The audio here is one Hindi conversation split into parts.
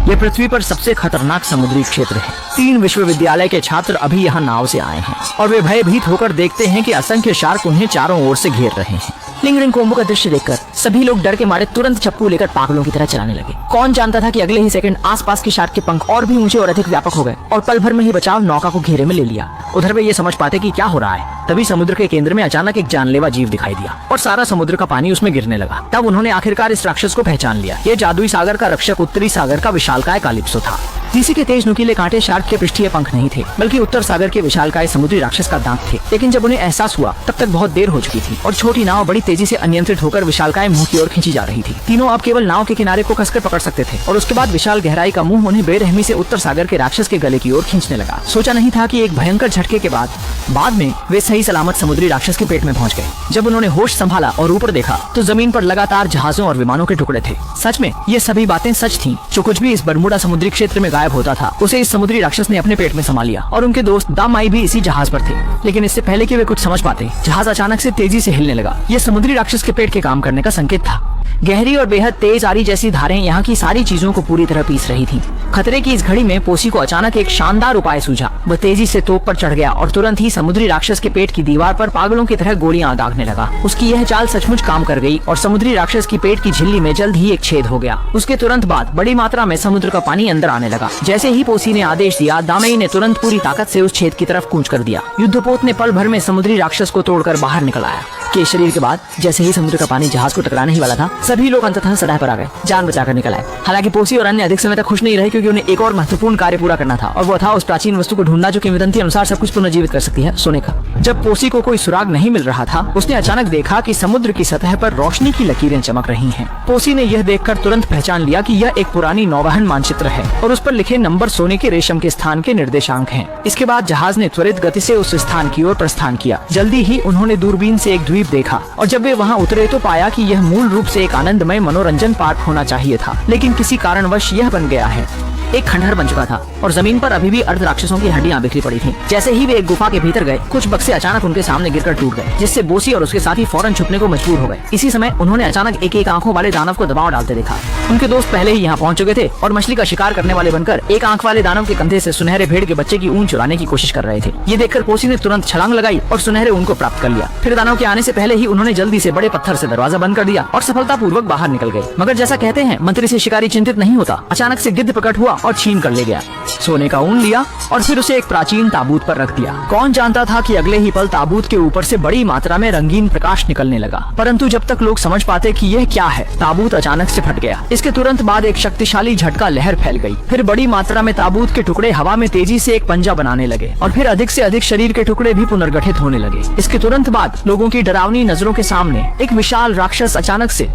ये पृथ्वी पर सबसे खतरनाक समुद्री क्षेत्र है। 3 विश्वविद्यालय के छात्र अभी यहाँ नाव से आए हैं और वे भयभीत होकर देखते हैं कि असंख्य शार्क उन्हें चारों ओर से घेर रहे हैं। लिंगरिंग कोम्बो का दृश्य देखकर सभी लोग डर के मारे तुरंत चप्पू लेकर पागलों की तरह चलाने लगे। कौन जानता था कि अगले ही सेकंड आसपास के शार्क के पंख और भी ऊंचे और अधिक व्यापक हो गए और पल भर में ही बचाव नौका को घेरे में ले लिया। उधर वे ये समझ पाते कि क्या हो रहा है, तभी समुद्र के केंद्र में अचानक एक जानलेवा जीव दिखाई दिया और सारा समुद्र का पानी उसमें गिरने लगा। तब उन्होंने आखिरकार इस राक्षस को पहचान लिया। ये जादुई सागर का रक्षक उत्तरी सागर का विशालकाय कालिप्सो था। जिसी के तेज नुकीले कांटे शार्क के पृष्ठीय पंख नहीं थे, बल्कि उत्तर सागर के विशालकाय समुद्री राक्षस का दांत थे। लेकिन जब उन्हें एहसास हुआ तब तक बहुत देर हो चुकी थी और छोटी नाव बड़ी तेजी से अनियंत्रित होकर विशालकाय मुंह की ओर खींची जा रही थी। तीनों अब केवल नाव के किनारे को कसकर पकड़ सकते थे और उसके बाद विशाल गहराई का मुंह उन्हें बेरहमी से उत्तर सागर के राक्षस के गले की ओर खींचने लगा। सोचा नहीं था कि एक भयंकर झटके के बाद में वे सही सलामत समुद्री राक्षस के पेट में पहुंच गए। जब उन्होंने होश संभाला और ऊपर देखा तो जमीन पर लगातार जहाजों और विमानों के टुकड़े थे। सच में ये सभी बातें सच थीं। जो कुछ भी इस बरमूडा समुद्री क्षेत्र में गायब होता था उसे इस समुद्री राक्षस ने अपने पेट में समा लिया और उनके दोस्त दामाई भी इसी जहाज पर थे। लेकिन इससे पहले कि वे कुछ समझ पाते, जहाज अचानक से तेजी से हिलने लगा। यह समुद्री राक्षस के पेट के काम करने का संकेत था। गहरी और बेहद तेज आरी जैसी धारें यहाँ की सारी चीजों को पूरी तरह पीस रही थीं। खतरे की इस घड़ी में पोसी को अचानक एक शानदार उपाय सूझा। वह तेजी से तोप पर चढ़ गया और तुरंत ही समुद्री राक्षस के पेट की दीवार पर पागलों की तरह गोलियां दागने लगा। उसकी यह चाल सचमुच काम कर गई और समुद्री राक्षस की पेट की झिल्ली में जल्द ही एक छेद हो गया। उसके तुरंत बाद बड़ी मात्रा में समुद्र का पानी अंदर आने लगा। जैसे ही पोसी ने आदेश दिया, दामई ने तुरंत पूरी ताकत से उस छेद की तरफ कूच कर दिया। युद्धपोत ने पल भर में समुद्री राक्षस को तोड़कर बाहर निकल आया। के शरीर के बाद जैसे ही समुद्र का पानी जहाज को टकराने ही वाला था, सभी लोग अंततः सड़क पर आ गए, जान बचाकर निकल आए। हालांकि पोसी और अन्य अधिक समय तक खुश नहीं रहे, क्योंकि उन्हें एक और महत्वपूर्ण कार्य पूरा करना था और वो था उस प्राचीन वस्तु को ढूंढना जो किंवदंती अनुसार सब कुछ पुनर्जीवित कर सकती है, सोने का। जब पोसी को कोई सुराग नहीं मिल रहा था, उसने अचानक देखा कि समुद्र की सतह पर रोशनी की लकीरें चमक रही हैं। पोसी ने यह देखकर तुरंत पहचान लिया कि यह एक पुरानी नौवहन मानचित्र है और उस पर लिखे नंबर सोने के रेशम के स्थान के निर्देशांक हैं। इसके बाद जहाज ने त्वरित गति से उस स्थान की ओर प्रस्थान किया। जल्दी ही उन्होंने दूरबीन से एक द्वीप देखा और जब वे वहां उतरे तो पाया कि यह मूल रूप से एक आनंदमय मनोरंजन पार्क होना चाहिए था, लेकिन किसी कारणवश यह बन गया है एक खंडहर बन चुका था और जमीन पर अभी भी अर्ध राक्षसों की हड्डियां बिखरी पड़ी थीं। जैसे ही वे एक गुफा के भीतर गए, कुछ बक्से अचानक उनके सामने गिरकर टूट गए, जिससे बोसी और उसके साथी फौरन छुपने को मजबूर हो गए। इसी समय उन्होंने अचानक एक आंखों वाले दानव को दबाव डालते देखा। उनके दोस्त पहले ही यहाँ पहुंच चुके थे और मछली का शिकार करने वाले बनकर एक आंख वाले दानव के कंधे से सुनहरे भेड़ के बच्चे की ऊन चुराने की कोशिश कर रहे थे। ये देखकर पोसी ने तुरंत छलांग लगाई और सुनहरे ऊन को प्राप्त कर लिया। फिर दानव के आने से पहले ही उन्होंने जल्दी से बड़े पत्थर से दरवाजा बंद कर दिया और सफलतापूर्वक बाहर निकल गए। मगर जैसा कहते हैं, मंत्री से शिकारी चिंतित नहीं होता। अचानक से गिद्ध प्रकट हुआ और छीन कर ले गया। सोने का ऊन लिया और फिर उसे एक प्राचीन ताबूत पर रख दिया। कौन जानता था कि अगले ही पल ताबूत के ऊपर से बड़ी मात्रा में रंगीन प्रकाश निकलने लगा। परंतु जब तक लोग समझ पाते कि यह क्या है, ताबूत अचानक से फट गया। इसके तुरंत बाद एक शक्तिशाली झटका लहर फैल गई। फिर बड़ी मात्रा में ताबूत के टुकड़े हवा में तेजी से एक पंजा बनाने लगे और फिर अधिक से अधिक शरीर के टुकड़े भी पुनर्गठित होने लगे। इसके तुरंत बाद लोगों की डरावनी नजरों के सामने एक विशाल राक्षस अचानक से,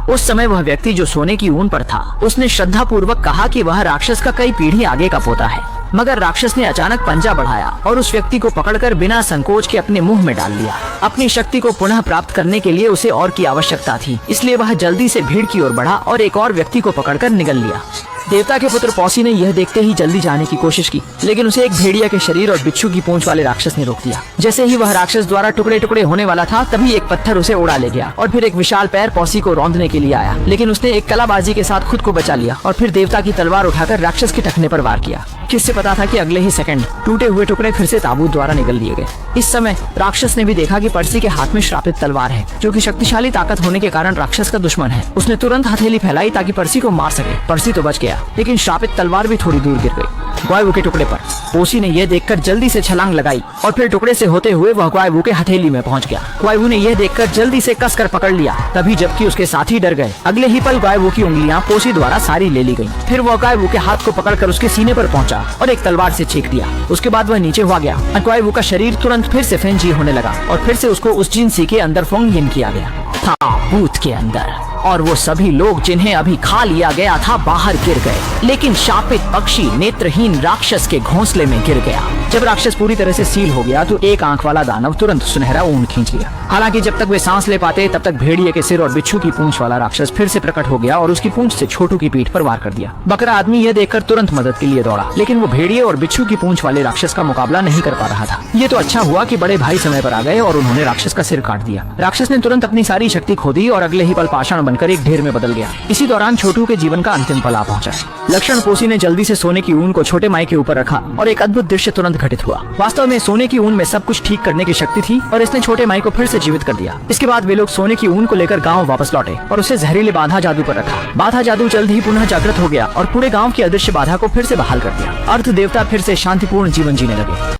उस समय वह व्यक्ति जो सोने की ऊन पर था, उसने श्रद्धा पूर्वक कहा कि वह राक्षस का कई पीढ़ी आगे का पोता है। मगर राक्षस ने अचानक पंजा बढ़ाया और उस व्यक्ति को पकड़कर बिना संकोच के अपने मुंह में डाल लिया। अपनी शक्ति को पुनः प्राप्त करने के लिए उसे और की आवश्यकता थी, इसलिए वह जल्दी से भीड़ की ओर बढ़ा और एक और व्यक्ति को पकड़कर निगल लिया। देवता के पुत्र पौसी ने यह देखते ही जल्दी जाने की कोशिश की, लेकिन उसे एक भेड़िया के शरीर और बिच्छू की पूंछ वाले राक्षस ने रोक दिया। जैसे ही वह राक्षस द्वारा टुकड़े टुकड़े होने वाला था, तभी एक पत्थर उसे उड़ा ले गया और फिर एक विशाल पैर पौसी को रौंदने के लिए आया, लेकिन उसने एक कलाबाजी के साथ खुद को बचा लिया और फिर देवता की तलवार उठाकर राक्षस के टखने पर वार किया। किससे पता था कि अगले ही सेकंड टूटे हुए टुकड़े फिर से ताबूत द्वारा निगल दिए गए। इस समय राक्षस ने भी देखा कि पर्सी के हाथ में श्रापित तलवार है, जो कि शक्तिशाली ताकत होने के कारण राक्षस का दुश्मन है। उसने तुरंत हथेली फैलाई ताकि पर्सी को मार सके। पर्सी तो बच गया, लेकिन श्रापित तलवार भी थोड़ी दूर गिर गई ग्वायवू के टुकड़े पर। पोसी ने यह देखकर जल्दी से छलांग लगाई और फिर टुकड़े से होते हुए वह ग्वायवू के हथेली में पहुंच गया। ग्वायवू ने यह देखकर जल्दी से कसकर पकड़ लिया, तभी जबकि उसके साथी डर गए। अगले ही पल ग्वायवू की उंगलियां पोसी द्वारा सारी ले ली गयी। फिर वह ग्वायवू के हाथ को पकड़कर उसके सीने पर पहुंचा और एक तलवार से छींक दिया। उसके बाद वह नीचे हुआ गया और ग्वायवू का शरीर तुरंत फिर से फेंजी होने लगा और फिर से उसको उस जिनसी के अंदर फोंगिन किया गया, ताबूत के अंदर। और वो सभी लोग जिन्हें अभी खा लिया गया था बाहर गिर गए, लेकिन शापित पक्षी नेत्रहीन राक्षस के घोंसले में गिर गया। जब राक्षस पूरी तरह से सील हो गया तो एक आंख वाला दानव तुरंत सुनहरा ऊन खींच लिया। हालांकि जब तक वे सांस ले पाते तब तक भेड़िए के सिर और बिच्छू की पूंछ वाला राक्षस फिर से प्रकट हो गया और उसकी पूंछ से छोटू की पीठ पर वार कर दिया। बकरा आदमी यह देखकर तुरंत मदद के लिए दौड़ा, लेकिन वो भेड़िए और बिच्छू की पूंछ वाले राक्षस का मुकाबला नहीं कर पा रहा था। ये तो अच्छा हुआ कि बड़े भाई समय पर आ गए और उन्होंने राक्षस का सिर काट दिया। राक्षस ने तुरंत अपनी सारी शक्ति खो दी और अगले ही पल पाषाण बनकर एक ढेर में बदल गया। इसी दौरान छोटू के जीवन का अंतिम पल आ पहुंचा। लक्ष्मण पोसी ने जल्दी से सोने की ऊन को छोटे माई के ऊपर रखा और एक अद्भुत दृश्य तुरंत घटित हुआ। वास्तव में सोने की ऊन में सब कुछ ठीक करने की शक्ति थी और इसने छोटे माई को फिर से जीवित कर दिया। इसके बाद वे लोग सोने की ऊन को लेकर गाँव वापस लौटे और उसे जहरीले बाधा जादू पर रखा। बाधा जादू जल्द ही पुनः जागृत हो गया और पूरे गाँव की अदृश्य बाधा को फिर से बहाल कर दिया। अर्थ देवता फिर से शांतिपूर्ण जीवन जीने लगे।